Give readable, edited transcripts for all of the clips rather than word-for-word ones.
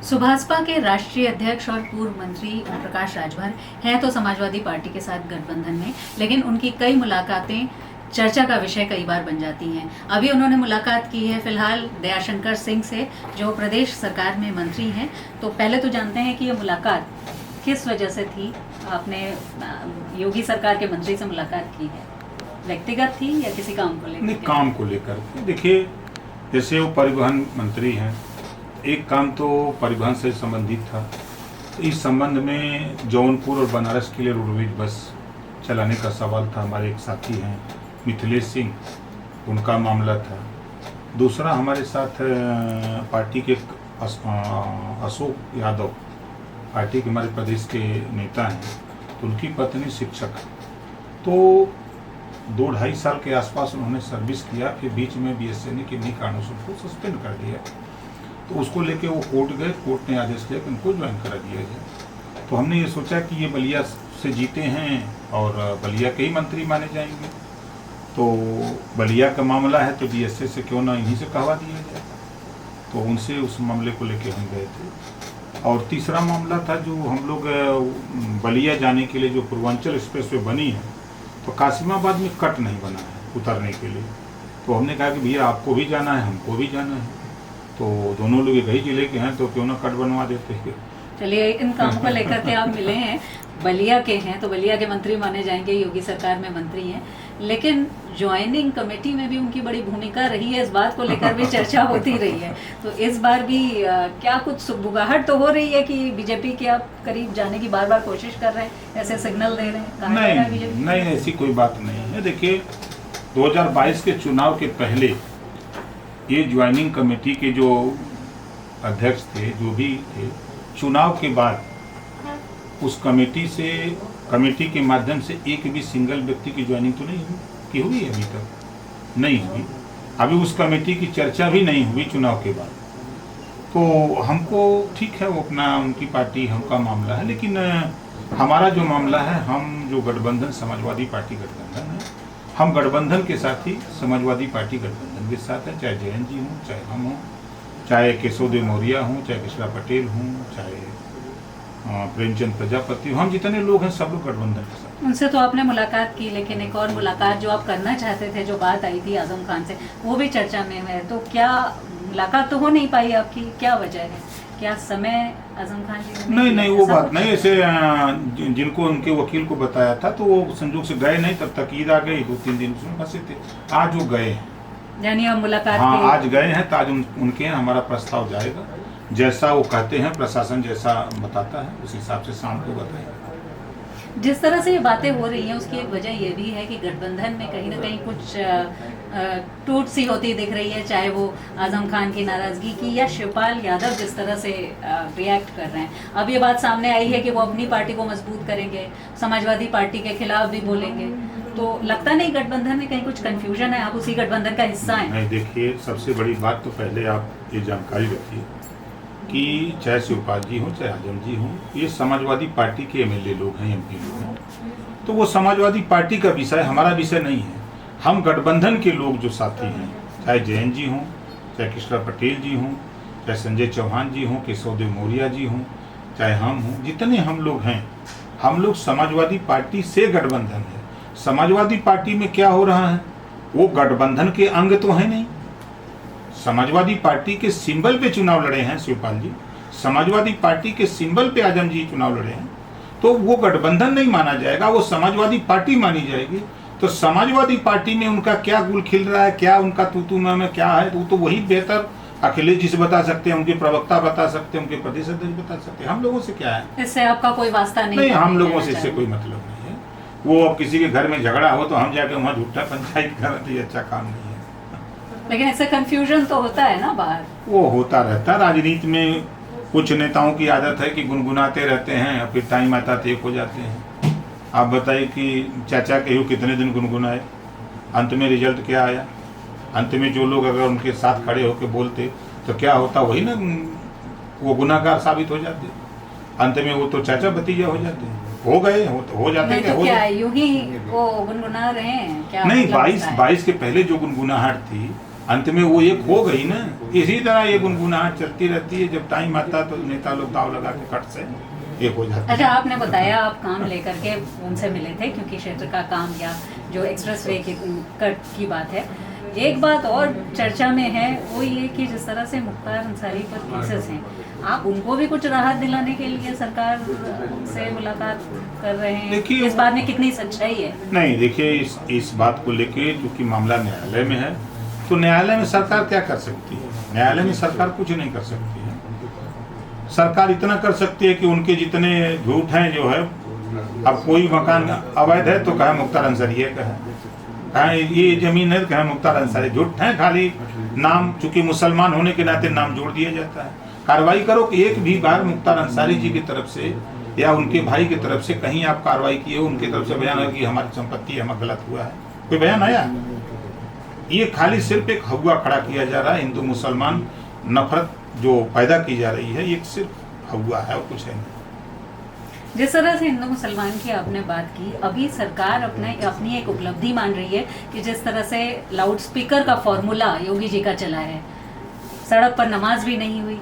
सुभाषपा के राष्ट्रीय अध्यक्ष और पूर्व मंत्री ओम प्रकाश राजभर हैं तो समाजवादी पार्टी के साथ गठबंधन में, लेकिन उनकी कई मुलाकातें चर्चा का विषय कई बार बन जाती हैं। अभी उन्होंने मुलाकात की है फिलहाल दयाशंकर सिंह से, जो प्रदेश सरकार में मंत्री हैं। तो पहले तो जानते हैं कि ये मुलाकात किस वजह से थी। आपने योगी सरकार के मंत्री से मुलाकात की है, व्यक्तिगत थी या किसी काम को लेकर? नहीं, काम को लेकर। देखिए, जैसे वो परिवहन मंत्री हैं, एक काम तो परिवहन से संबंधित था। इस संबंध में जौनपुर और बनारस के लिए रोडवेज बस चलाने का सवाल था। हमारे एक साथी हैं मिथिलेश सिंह, उनका मामला था। दूसरा, हमारे साथ पार्टी के अशोक यादव, पार्टी के हमारे प्रदेश के नेता हैं, तो उनकी पत्नी शिक्षक। तो 2-2.5 साल के आसपास उन्होंने सर्विस किया, फिर बीच में बीएसएनएल के इन्हीं कारणों से उनको सस्पेंड कर दिया। तो उसको लेके वो कोर्ट गए, कोर्ट ने आदेश दिया कि उनको ज्वाइन करा दिया जाए। तो हमने ये सोचा कि ये बलिया से जीते हैं और बलिया के ही मंत्री माने जाएंगे, तो बलिया का मामला है तो बीएसए से क्यों ना इन्हीं से कहवा दिया जाए। तो उनसे उस मामले को लेके हम गए थे। और तीसरा मामला था, जो हम लोग बलिया जाने के लिए जो पूर्वांचल एक्सप्रेस वे बनी है, तो कासिमाबाद में कट नहीं बना है उतरने के लिए। तो हमने कहा कि भैया आपको भी जाना है, हमको भी जाना है, तो दोनों लोग एक ही जिले के हैं, तो क्यों ना कट बनवा देते हैं। चलिए, इन कामों को लेकर के आप मिले हैं, बलिया के हैं तो बलिया के मंत्री माने जाएंगे, योगी सरकार में मंत्री हैं, लेकिन ज्वाइनिंग कमेटी में भी उनकी बड़ी भूमिका रही है। इस बात को लेकर भी चर्चा होती रही है। तो इस बार भी क्या कुछ सुगबुगाहट तो हो रही है कि बीजेपी के आप करीब जाने की बार बार कोशिश कर रहे हैं, ऐसे सिग्नल दे रहे हैं? नहीं, ऐसी कोई बात नहीं है। देखिए, 2022 के चुनाव के पहले ये ज्वाइनिंग कमेटी के जो अध्यक्ष थे, जो भी थे, चुनाव के बाद उस कमेटी के माध्यम से एक भी सिंगल व्यक्ति की ज्वाइनिंग तो नहीं हुई हुई है, अभी तक नहीं हुई। अभी उस कमेटी की चर्चा भी नहीं हुई चुनाव के बाद। तो हमको ठीक है, वो अपना उनकी पार्टी हमका मामला है, लेकिन हमारा जो मामला है, हम जो गठबंधन समाजवादी पार्टी गठबंधन है, हम गठबंधन के साथ ही समाजवादी पार्टी गठबंधन के साथ है। चाहे जयंत जी हों, चाहे हम हों, चाहे केशवदेव मौर्य हों, चाहे कृष्णा पटेल हों, चाहे प्रेमचंद प्रजापति, हम जितने लोग हैं सब लोग गठबंधन के साथ। उनसे तो आपने मुलाकात की, लेकिन एक और मुलाकात जो आप करना चाहते थे, जो बात आई थी आजम खान से, वो भी चर्चा में है। तो क्या मुलाकात तो हो नहीं पाई आपकी, क्या वजह है? क्या समय आजम खान जी नहीं, वो बात नहीं। ऐसे जिनको उनके वकील को बताया था, तो वो संजोग से गए नहीं, तब तक ईद आ गई, 2-3 दिन उसमें फंसे थे। आज वो गए हैं, यानी अब मुलाकात? हाँ, आज गए हैं, तो आज उनके यहाँ हमारा प्रस्ताव जाएगा। जैसा वो कहते हैं, प्रशासन जैसा बताता है, उस हिसाब से शाम को बताएंगे। जिस तरह से ये बातें हो रही हैं, उसकी एक वजह ये भी है कि गठबंधन में कहीं ना कहीं कुछ टूट सी होती दिख रही है, चाहे वो आजम खान की नाराजगी की या शिवपाल यादव जिस तरह से रिएक्ट कर रहे हैं। अब ये बात सामने आई है कि वो अपनी पार्टी को मजबूत करेंगे, समाजवादी पार्टी के खिलाफ भी बोलेंगे। तो लगता नहीं गठबंधन में कहीं कुछ कंफ्यूजन है? आप उसी गठबंधन का हिस्सा हैं। नहीं, देखिए, सबसे बड़ी बात तो पहले आप ये जानकारी रखिए कि चाहे शिवपाल जी हों, चाहे आजम जी हों, ये समाजवादी पार्टी के एमएलए लोग हैं, एमपी लोग हैं। तो वो समाजवादी पार्टी का विषय हमारा विषय नहीं है। हम गठबंधन के लोग जो साथी हैं, चाहे जयंत जी हों, चाहे कृष्णा पटेल जी हों, चाहे संजय चौहान जी हों, केशवदेव मौर्य जी हों, चाहे हम हों, जितने हम लोग हैं, हम लोग समाजवादी पार्टी से गठबंधन है। समाजवादी पार्टी में क्या हो रहा है, वो गठबंधन के अंग तो है नहीं। समाजवादी पार्टी के सिंबल पे चुनाव लड़े हैं शिवपाल जी, समाजवादी पार्टी के सिंबल पे आजम जी चुनाव लड़े हैं, तो वो गठबंधन नहीं माना जाएगा, वो समाजवादी पार्टी मानी जाएगी। तो समाजवादी पार्टी में उनका क्या गुल खिल रहा है, क्या उनका तूतू में क्या है, तो वही बेहतर अखिलेश जी से बता सकते हैं, उनके प्रवक्ता बता सकते हैं, उनके प्रदेश अध्यक्ष बता सकते हैं। हम लोगों से क्या है? इससे आपका कोई वास्ता नहीं? हम लोगों से इससे कोई मतलब नहीं है। वो अब किसी के घर में झगड़ा हो तो हम जाके वहाँ झूठा पंचायत कर, ये अच्छा काम नहीं है। लेकिन इससे कंफ्यूजन तो होता है ना बाहर? वो होता रहता है। राजनीति में कुछ नेताओं की आदत है कि गुनगुनाते रहते हैं, फिर टाइम आता तो एक हो जाते हैं। आप बताइए कि चाचा कहियो कितने दिन गुनगुनाए, अंत में रिजल्ट क्या आया? अंत में जो लोग अगर उनके साथ खड़े होकर बोलते तो क्या होता, वही ना, वो गुनाहगार साबित हो जाते। अंत में वो तो चाचा भतीजा हो जाते हैं, हो गए, हो जाते हैं। तो क्या यूं ही वो गुनगुना रहे हैं क्या? नहीं, 22 के पहले जो गुनगुनाहट थी अंत में वो एक हो गई ना। इसी तरह ये गुनगुनाहट चलती रहती है, जब टाइम आता तो नेता लोग दाव लगा के कट से एक हो जाता है। अच्छा, आपने बताया आप काम लेकर के उनसे मिले थे क्योंकि क्षेत्र का काम या जो एक्सप्रेसवे की कट की बात है। एक बात और चर्चा में है वो ये कि जिस तरह से मुख्तार अंसारी पर केसेस हैं, आप उनको भी कुछ राहत दिलाने के लिए सरकार से मुलाकात कर रहे हैं। देखिए, इस बात में कितनी सच्चाई है? नहीं, देखिए इस बात को लेके क्योंकि मामला न्यायालय में है, तो न्यायालय में सरकार क्या कर सकती है? न्यायालय में सरकार कुछ नहीं कर सकती है। सरकार इतना कर सकती है कि उनके जितने झूठ हैं जो है, अब कोई मकान अवैध है तो कहे मुख्तार अंसारी है, कहे ये जमीन है तो कहे मुख्तार अंसारी। झूठ है, खाली नाम, चूंकि मुसलमान होने के नाते नाम जोड़ दिया जाता है। कार्रवाई करो कि एक भी बार मुख्तार अंसारी जी की तरफ से या उनके भाई की तरफ से कहीं आप कार्रवाई किए हो, उनकी तरफ से बयान है कि हमारी संपत्ति हमें गलत हुआ है, कोई बयान आया? ये खाली सिर्फ एक हवा खड़ा किया जा रहा है। हिंदू मुसलमान नफरत जो पैदा की जा रही है, ये सिर्फ हवा है और कुछ है नहीं। जिस तरह से हिंदू मुसलमान की आपने बात की, अभी सरकार अपनी एक उपलब्धि मान रही है कि जिस तरह से लाउड स्पीकर का फॉर्मूला योगी जी का चला है, सड़क पर नमाज भी नहीं हुई,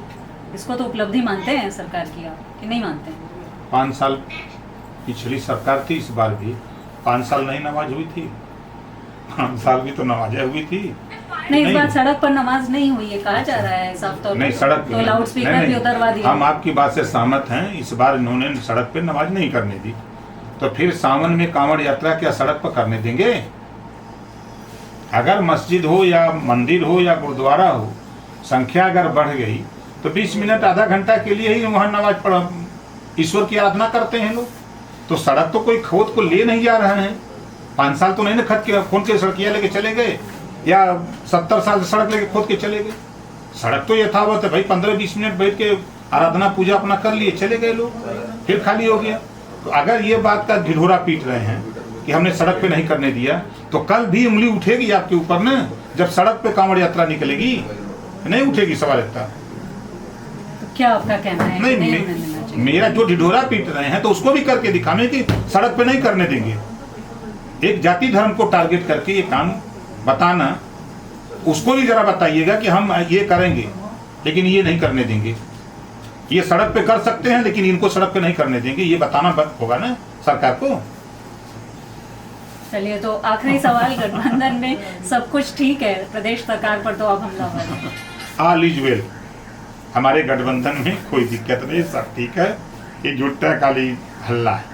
इसको तो उपलब्धि मानते हैं सरकार की आप कि नहीं मानते हैं? 5 साल पिछली सरकार थी, इस बार भी 5 साल नहीं नमाज हुई थी, 5 साल भी तो नमाजें हुई थी। नहीं, इस बार सड़क पर नमाज नहीं हुई है कहा जा रहा है साफ तौर पर। नहीं, सड़क तो लाउड स्पीकर भी उतरवा दिया। हम आपकी बात से सहमत हैं। इस बार इन्होंने सड़क पे नमाज नहीं करने दी, तो फिर सावन में कांवड़ यात्रा क्या सड़क पर करने देंगे? अगर मस्जिद हो या मंदिर हो या गुरुद्वारा हो, संख्या अगर बढ़ गई तो 20 मिनट आधा घंटा के लिए ही वहाँ नमाज पढ़, ईश्वर की आराधना करते हैं लोग। तो सड़क तो कोई खोद को ले नहीं जा रहे हैं। 5 साल तो नहीं ना खोद के सड़कियाँ लेके चले गए, या 70 साल से सड़क लेके खोद के चले गए। सड़क तो यथावत है भाई, 15-20 मिनट बैठ के आराधना पूजा अपना कर लिए, चले गए लोग, फिर खाली हो गया। तो अगर ये बात का ढिढोरा पीट रहे हैं कि हमने सड़क पे नहीं करने दिया, तो कल भी उंगली उठेगी आपके ऊपर ना, जब सड़क पे कांवड़ यात्रा निकलेगी, नहीं उठेगी सवाल इतना। तो क्या आपका कहना है? नहीं, मेरा जो ढिढोरा पीट रहे हैं तो उसको भी करके दिखाने की सड़क पे नहीं करने देंगे। एक जाति धर्म को टारगेट करके ये काम बताना, उसको भी जरा बताइएगा कि हम ये करेंगे लेकिन ये नहीं करने देंगे। ये सड़क पे कर सकते हैं लेकिन इनको सड़क पे नहीं करने देंगे, ये बताना होगा ना सरकार को। चलिए, तो आखिरी सवाल, गठबंधन में सब कुछ ठीक है, प्रदेश सरकार पर तो अब हमलावर है। ऑल इज वेल, हमारे गठबंधन में कोई दिक्कत नहीं, सब ठीक है। ये झूठा खाली हल्ला है।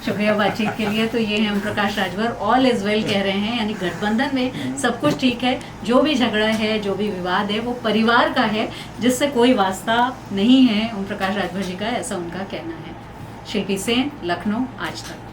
शुक्रिया बातचीत के लिए। तो ये हैं Om Prakash Rajbhar, all is well कह रहे हैं, यानी गठबंधन में सब कुछ ठीक है। जो भी झगड़ा है, जो भी विवाद है, वो परिवार का है, जिससे कोई वास्ता नहीं है ओम प्रकाश राजभर जी का, ऐसा उनका कहना है। शिल्पी सेन, लखनऊ, आज तक।